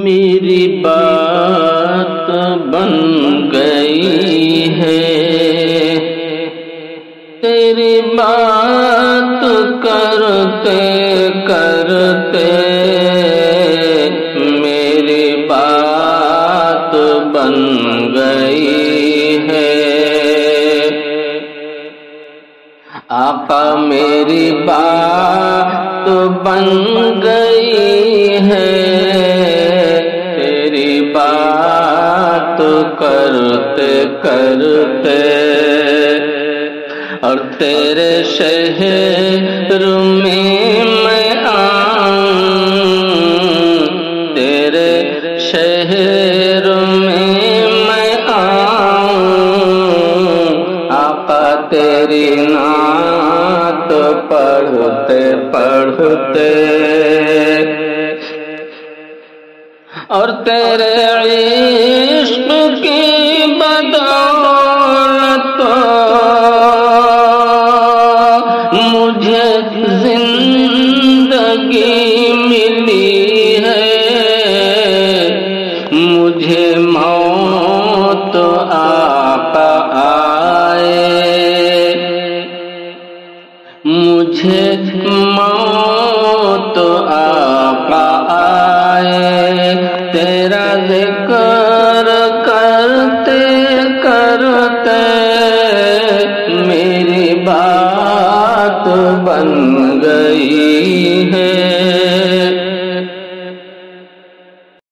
میری بات بن گئی ہے، تیری بات کرتے کرتے میری بات بن گئی ہے۔ آقا میری بات بن گئی ہے، تیری بات کرتے کرتے، اور تیرے شہر میں میں آؤں، تیرے شہر میں میں آؤں، آقا تیری نعت پڑھتے پڑھتے، اور تیرے عشق کی بدولت مجھے زندگی ملی ہے، مجھے موت آقا آئے، مجھے موت آقا آئے، تیرا ذکر کرتے کرتے میری بات بن گئی